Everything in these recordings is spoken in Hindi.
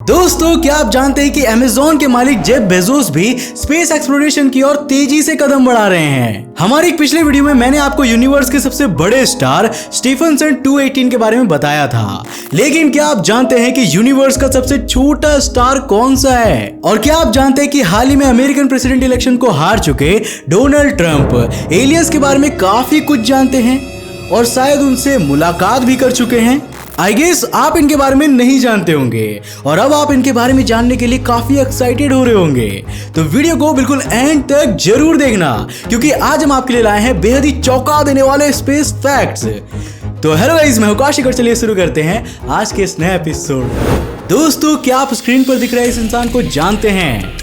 दोस्तों, क्या आप जानते हैं कि अमेज़न के मालिक जेफ बेजोस भी स्पेस एक्सप्लोरेशन की ओर तेजी से कदम बढ़ा रहे हैं। हमारी एक पिछले वीडियो में मैंने आपको यूनिवर्स के सबसे बड़े स्टार स्टीफनसन 218 के बारे में बताया था, लेकिन क्या आप जानते हैं कि यूनिवर्स का सबसे छोटा स्टार कौन सा है? और क्या आप जानते हैं कि हाल ही में अमेरिकन प्रेसिडेंट इलेक्शन को हार चुके डोनाल्ड ट्रंप एलियंस के बारे में काफी कुछ जानते हैं और शायद उनसे मुलाकात भी कर चुके हैं। आई गेस आप इनके बारे में नहीं जानते होंगे और अब आप इनके बारे में जानने के लिए काफी एक्साइटेड हो रहे होंगे, तो वीडियो को बिल्कुल एंड तक जरूर देखना, क्योंकि आज हम आपके लिए लाए हैं बेहद ही चौंका देने वाले स्पेस फैक्ट्स। तो हेलो गाइस, मैं काशिक और चलिए शुरू करते हैं आज के इस नए एपिसोड। दोस्तों, क्या आप स्क्रीन पर दिख रहे इस इंसान को जानते हैं?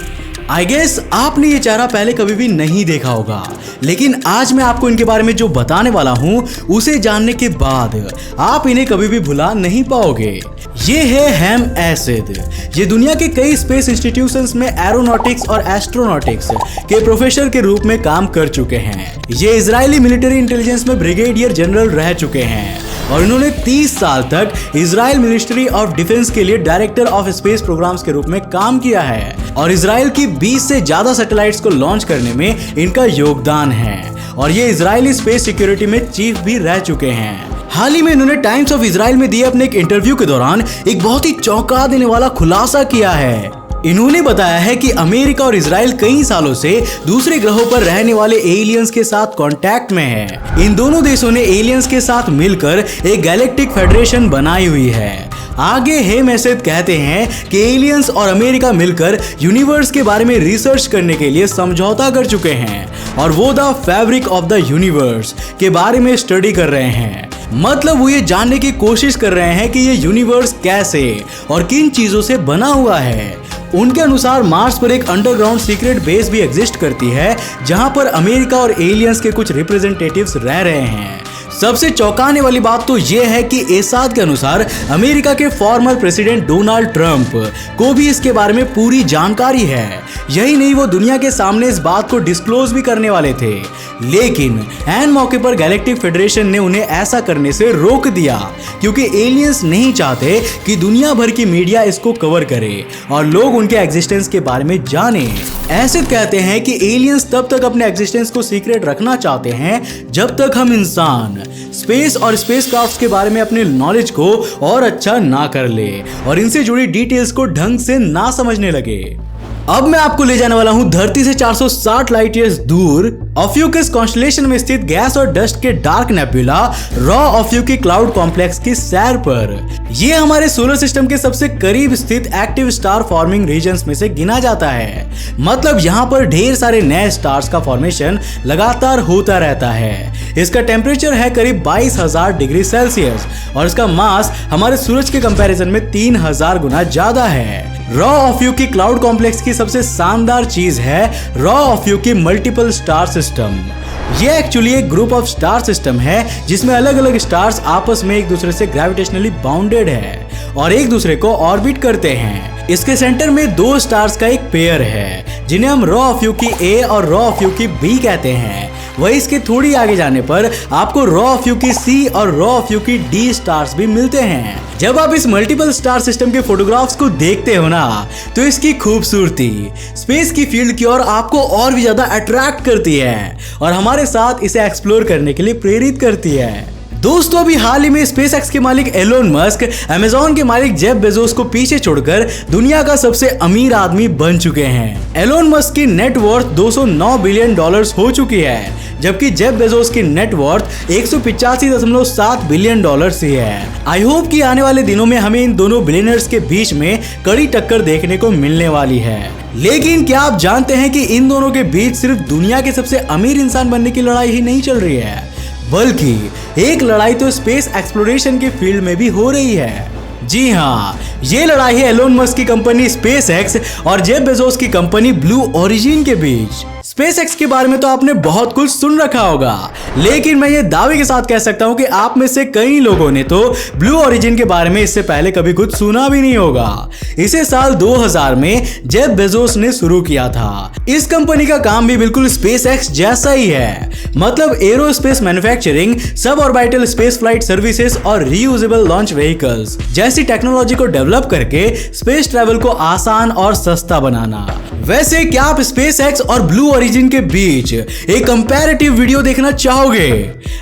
आई गेस आपने ये चेहरा पहले कभी भी नहीं देखा होगा, लेकिन आज मैं आपको इनके बारे में जो बताने वाला हूँ उसे जानने के बाद आप इन्हें कभी भी भुला नहीं पाओगे। ये है हैम एसिड। ये दुनिया के कई स्पेस इंस्टीट्यूशंस में एरोनॉटिक्स और एस्ट्रोनॉटिक्स के प्रोफेसर के रूप में काम कर चुके हैं। ये इजरायली मिलिट्री इंटेलिजेंस में ब्रिगेडियर जनरल रह चुके हैं और इन्होंने 30 साल तक इजराइल मिनिस्ट्री ऑफ डिफेंस के लिए डायरेक्टर ऑफ स्पेस प्रोग्राम्स के रूप में काम किया है और इजराइल की 20 से ज्यादा सैटेलाइट्स को लॉन्च करने में इनका योगदान है और ये इजरायली स्पेस सिक्योरिटी में चीफ भी रह चुके हैं। हाल ही में इन्होंने टाइम्स ऑफ इजराइल में दिए अपने एक इंटरव्यू के दौरान एक बहुत ही चौंका देने वाला खुलासा किया है। इन्होंने बताया है कि अमेरिका और इजराइल कई सालों से दूसरे ग्रहों पर रहने वाले एलियंस के साथ कांटेक्ट में है। इन दोनों देशों ने एलियंस के साथ मिलकर एक गैलेक्टिक फेडरेशन बनाई हुई है। आगे हैम एसिड कहते हैं कि एलियंस और अमेरिका मिलकर यूनिवर्स के बारे में रिसर्च करने के लिए समझौता कर चुके हैं और वो the fabric of the universe के बारे में स्टडी कर रहे हैं। मतलब वो ये जानने की कोशिश कर रहे हैं कि ये यूनिवर्स कैसे और किन चीजों से बना हुआ है। उनके अनुसार मार्स पर एक अंडरग्राउंड सीक्रेट बेस भी एग्जिस्ट करती है, जहां पर अमेरिका और एलियंस के कुछ रिप्रेजेंटेटिव्स रह रहे हैं। सबसे चौंकाने वाली बात तो यह है कि एसाद के अनुसार अमेरिका के फॉर्मर प्रेसिडेंट डोनाल्ड ट्रंप को भी इसके बारे में पूरी जानकारी है। यही नहीं, वो दुनिया के सामने इस बात को डिस्क्लोज भी करने वाले थे, लेकिन ऐन मौके पर गैलेक्टिक फेडरेशन ने उन्हें ऐसा करने से रोक दिया, क्योंकि एलियंस नहीं चाहते कि दुनिया भर की मीडिया इसको कवर करे और लोग उनके एग्जिस्टेंस के बारे में जाने। ऐसे कहते हैं कि एलियंस तब तक अपने एग्जिस्टेंस को सीक्रेट रखना चाहते हैं जब तक हम इंसान स्पेस और स्पेसक्राफ्ट्स के बारे में अपने नॉलेज को और अच्छा ना कर ले और इनसे जुड़ी डिटेल्स को ढंग से ना समझने लगे। अब मैं आपको ले जाने वाला हूं धरती से 460 लाइट ईयर्स दूर ऑफ्यूकस कॉन्स्टेलेशन में स्थित गैस और डस्ट के dark nebula Rho Ophiuchi cloud complex की सैर पर। यह हमारे सोलर सिस्टम के सबसे करीब स्थित एक्टिव स्टार फॉर्मिंग रीजन्स में से गिना जाता है। मतलब यहाँ पर ढेर सारे नए स्टार्स का फॉर्मेशन लगातार होता रहता है। इसका टेम्परेचर है करीब 22,000 डिग्री सेल्सियस और इसका मास हमारे सूरज के कंपैरिजन में 3,000 गुना ज्यादा है। रॉ ऑफ्यूकी क्लाउड कॉम्प्लेक्स की सबसे शानदार चीज है रॉ ऑफ्यूकी मल्टीपल स्टार सिस्टम। ये एक्चुअली एक ग्रुप ऑफ स्टार सिस्टम है जिसमें अलग अलग स्टार्स आपस में एक दूसरे से ग्रेविटेशनली बाउंडेड है और एक दूसरे को ऑर्बिट करते हैं। इसके सेंटर में दो स्टार्स का एक पेयर है जिन्हें हम रॉ ऑफ्यूकी ए और रॉ ऑफ्यूकी बी कहते हैं। वही इसके थोड़ी आगे जाने पर आपको रॉ ऑफ्यूकी सी और रॉ ऑफ्यूकी डी स्टार्स भी मिलते हैं। जब आप इस मल्टीपल स्टार सिस्टम के फोटोग्राफ्स को देखते हो ना, तो इसकी खूबसूरती स्पेस की फील्ड की ओर आपको और भी ज्यादा अट्रैक्ट करती है और हमारे साथ इसे एक्सप्लोर करने के लिए प्रेरित करती है। दोस्तों, अभी हाल ही में स्पेसएक्स के मालिक एलोन मस्क अमेज़न के मालिक जेफ बेजोस को पीछे छोड़कर दुनिया का सबसे अमीर आदमी बन चुके हैं। एलोन मस्क की नेट वर्थ $209 बिलियन हो चुकी है, जबकि जेफ बेजोस की नेट वर्थ $185.7 बिलियन ही है। आई होप कि आने वाले दिनों में हमें इन दोनों बिलियनर्स के बीच में कड़ी टक्कर देखने को मिलने वाली है। लेकिन क्या आप जानते हैं कि इन दोनों के बीच सिर्फ दुनिया के सबसे अमीर इंसान बनने की लड़ाई ही नहीं चल रही है, बल्कि एक लड़ाई तो स्पेस एक्सप्लोरेशन के फील्ड में भी हो रही है। जी हाँ, ये लड़ाई है एलोन मस्क की कंपनी स्पेसएक्स और जेफ बेजोस की कंपनी ब्लू ओरिजिन के बीच। SpaceX के बारे में तो आपने बहुत कुछ सुन रखा होगा, लेकिन मैं ये दावे के साथ कह सकता हूं कि आप में से कई लोगों ने तो ब्लू ओरिजिन के बारे में इससे पहले कभी कुछ सुना भी नहीं होगा। इसे साल 2000 में जेफ बेजोस ने शुरू किया था। इस कंपनी का काम भी बिल्कुल SpaceX जैसा ही है, मतलब aerospace manufacturing, sub orbital space flight services और रीयूजेबल लॉन्च व्हीकल्स जैसी टेक्नोलॉजी को डेवलप करके स्पेस ट्रैवल को आसान और सस्ता बनाना। वैसे क्या आप SpaceX और ब्लू ओरिजिन के बीच एक कंपैरेटिव वीडियो देखना चाहोगे?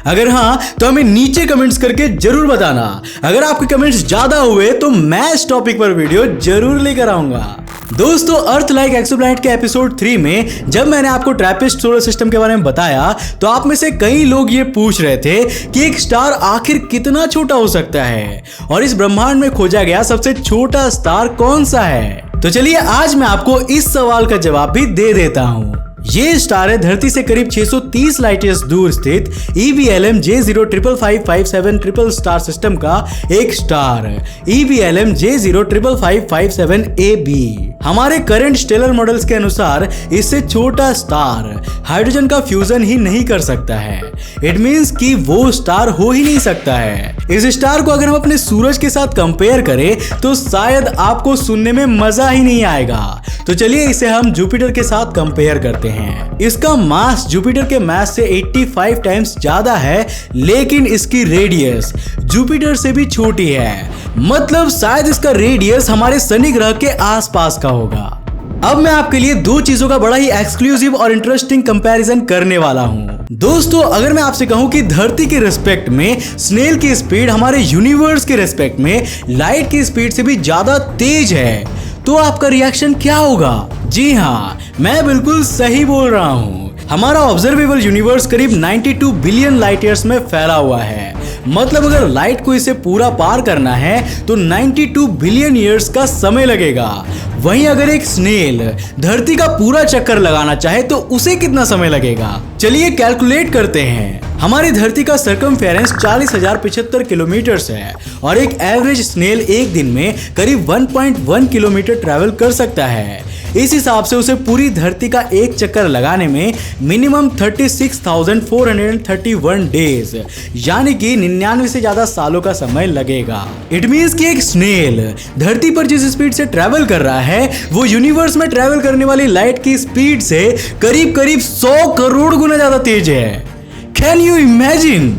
अगर हाँ तो हमें नीचे कमेंट्स करके जरूर बताना। अगर आपके कमेंट्स ज्यादा हुए तो मैं इस टॉपिक पर वीडियो जरूर लेकर आऊंगा। दोस्तों, अर्थ लाइक एक्सोप्लैनेट के एपिसोड 3 में जब मैंने आपको ट्रैपिस्ट सोलर सिस्टम के बारे में बताया तो आप में से कई लोग ये पूछ रहे थे कि एक स्टार आखिर कितना छोटा हो सकता है और इस ब्रह्मांड में खोजा गया सबसे छोटा स्टार कौन सा है। तो चलिए आज मैं आपको इस सवाल का जवाब भी दे देता हूं। ये स्टार है धरती से करीब 630 लाइट ईयर्स दूर स्थित EBLM J055557 triple star system का एक स्टार EBLM J05557AB। हमारे करंट स्टेलर मॉडल्स के अनुसार इससे छोटा स्टार हाइड्रोजन का फ्यूजन ही नहीं कर सकता है। इट मींस कि वो स्टार हो ही नहीं सकता है। इस स्टार को अगर हम अपने सूरज के साथ कंपेयर करें तो शायद आपको सुनने में मजा ही नहीं आएगा। तो चलिए इसे हम जुपिटर के साथ कंपेयर करते हैं। इसका मास जुपिटर के मास से 85 टाइम्स ज्यादा है, लेकिन इसकी रेडियस जुपिटर से भी छोटी है। मतलब शायद इसका रेडियस हमारे शनि ग्रह के आसपास का होगा। अब मैं आपके लिए दो चीजों का बड़ा ही एक्सक्लूसिव और इंटरेस्टिंग कंपैरिजन करने वाला हूं। दोस्तों, अगर मैं आपसे कहूं कि धरती के रिस्पेक्ट में स्नेल की स्पीड हमारे यूनिवर्स के रिस्पेक्ट में लाइट की स्पीड से भी ज्यादा तेज है, तो आपका रिएक्शन क्या होगा? जी हाँ, मैं बिल्कुल सही बोल रहा हूँ। हमारा ऑब्जर्वेबल यूनिवर्स करीब 92 बिलियन लाइट ईयर्स में फैला हुआ है। मतलब अगर लाइट को इसे पूरा पार करना है तो 92 बिलियन ईयर्स का समय लगेगा। वहीं अगर एक स्नेल धरती का पूरा चक्कर लगाना चाहे तो उसे कितना समय लगेगा? चलिए कैलकुलेट करते हैं। हमारी धरती का सरकमफेरेंस 40,075 किलोमीटर है और एक एवरेज स्नेल एक दिन में करीब 1.1 किलोमीटर ट्रैवल कर सकता है। इस हिसाब से उसे पूरी धरती का एक चक्कर लगाने में मिनिमम 36,431 डेज यानी कि 99 से ज्यादा सालों का समय लगेगा। इट मींस कि एक स्नेल धरती पर जिस स्पीड से ट्रैवल कर रहा है वो यूनिवर्स में ट्रैवल करने वाली लाइट की स्पीड से करीब 100 करोड़ गुना ज्यादा तेज है। Can you imagine?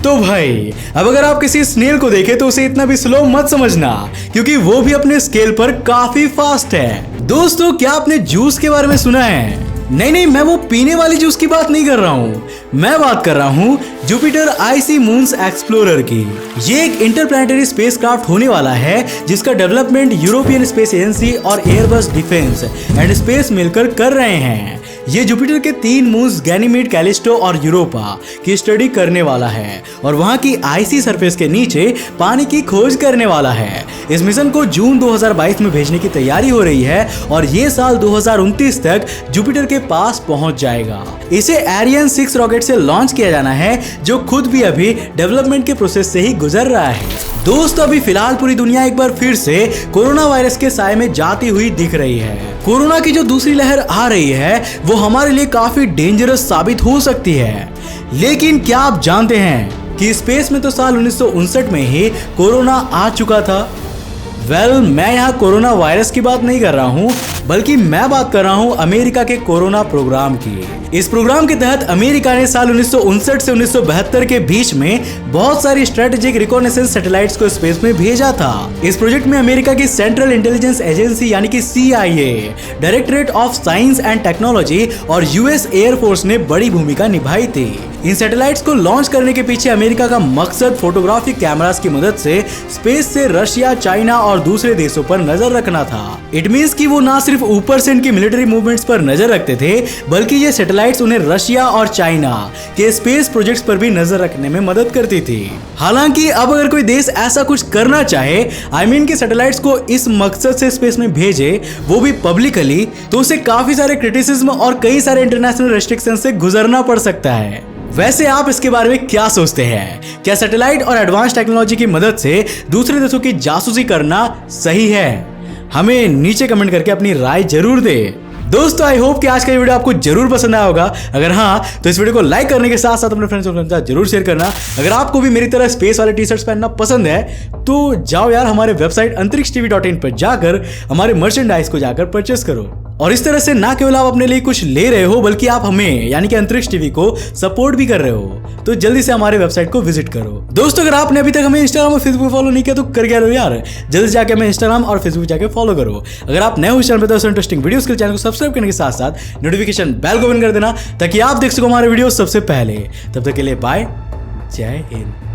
तो भाई अब अगर आप किसी स्नेल को देखें तो उसे इतना भी स्लो मत समझना, क्योंकि वो भी अपने स्केल पर काफी फास्ट है। दोस्तों, क्या आपने जूस के बारे में सुना है? नहीं, मैं वो पीने वाली जूस की बात नहीं कर रहा हूँ। मैं बात कर रहा हूँ जुपिटर आईसी मून्स एक्सप्लोरर की। ये एक इंटरप्लैनेटरी स्पेसक्राफ्ट होने वाला है जिसका डेवलपमेंट यूरोपियन स्पेस एजेंसी और एयरबस डिफेंस एंड स्पेस मिलकर कर रहे हैं। ये जुपिटर के 3 मून्स गैनीमीड, कैलिस्टो और यूरोपा की स्टडी करने वाला है और वहां की आईसी सरफेस के नीचे पानी की खोज करने वाला है। इस मिशन को जून 2022 में भेजने की तैयारी हो रही है और ये साल 2029 तक जुपिटर के पास पहुंच जाएगा। इसे एरियन 6 रॉकेट से लॉन्च किया जाना है जो खुद भी अभी डेवलपमेंट के प्रोसेस से ही गुजर रहा है। दोस्तों, अभी फिलहाल पूरी दुनिया एक बार फिर से कोरोना वायरस के साए में जाती हुई दिख रही है। कोरोना की जो दूसरी लहर आ रही है वो हमारे लिए काफी डेंजरस साबित हो सकती है। लेकिन क्या आप जानते हैं कि स्पेस में तो साल 1959 में ही कोरोना आ चुका था? मैं यहाँ कोरोना वायरस की बात नहीं कर रहा हूँ, बल्कि मैं बात कर रहा हूँ अमेरिका के कोरोना प्रोग्राम की। इस प्रोग्राम के तहत अमेरिका ने साल 1959 से 1972 के बीच में बहुत सारी स्ट्रेटेजिक रिकॉग्निसेंस सैटेलाइट्स को स्पेस में भेजा था। इस प्रोजेक्ट में अमेरिका की सेंट्रल इंटेलिजेंस एजेंसी यानी कि CIA, directorate of science and technology और US एयरफोर्स ने बड़ी भूमिका निभाई थी। इन सैटेलाइट्स को लॉन्च करने के पीछे अमेरिका का मकसद फोटोग्राफिक कैमरास की मदद से स्पेस से रशिया, चाइना और दूसरे देशों पर नजर रखना था। इट मींस कि वो ना सिर्फ ऊपर से इनकी मिलिट्री मूवमेंट्स पर नजर रखते थे, बल्कि ये सैटेलाइट्स उन्हें रशिया और चाइना के स्पेस प्रोजेक्ट्स पर भी नजर रखने में मदद करती थी। हालांकि अब अगर कोई देश ऐसा कुछ करना चाहे, कि सैटेलाइट्स को इस मकसद से स्पेस में भेजे, वो भी पब्लिकली, तो उसे काफी सारे क्रिटिसिज्म और कई सारे इंटरनेशनल रेस्ट्रिक्शन से गुजरना पड़ सकता है। वैसे आप इसके बारे में क्या सोचते हैं? क्या सैटेलाइट और एडवांस टेक्नोलॉजी की मदद से दूसरे देशों की जासूसी करना सही है? हमें नीचे कमेंट करके अपनी राय जरूर दें। दोस्तों आई होप कि आज का ये वीडियो आपको जरूर पसंद आया होगा। अगर हाँ तो इस वीडियो को लाइक करने के साथ साथ अपने फ्रेंड्स के साथ जरूर शेयर करना। अगर आपको भी मेरी तरह स्पेस वाले टी शर्ट्स पहनना पसंद है तो जाओ यार हमारे वेबसाइट अंतरिक्ष.tv.in पर जाकर हमारे मर्चेंडाइज को जाकर परचेस करो। और इस तरह से ना केवल आप अपने लिए कुछ ले रहे हो बल्कि आप हमें यानी कि अंतरिक्ष टीवी को सपोर्ट भी कर रहे हो। तो जल्दी से हमारे वेबसाइट को विजिट करो। दोस्तों अगर आपने अभी तक हमें इंस्टाग्राम और फेसबुक पे फॉलो नहीं किया तो कर गया यार, जल्दी जाके हमें इंस्टाग्राम और फेसबुक जाके फॉलो करो। अगर आप नए हो इस चैनल पे तो इंटरेस्टिंग वीडियोस के चैनल को सब्सक्राइब करने के साथ साथ नोटिफिकेशन बेल को ऑन कर देना ताकि आप देख सको हमारे वीडियो सबसे पहले। तब तक के लिए बाय, जय हिंद।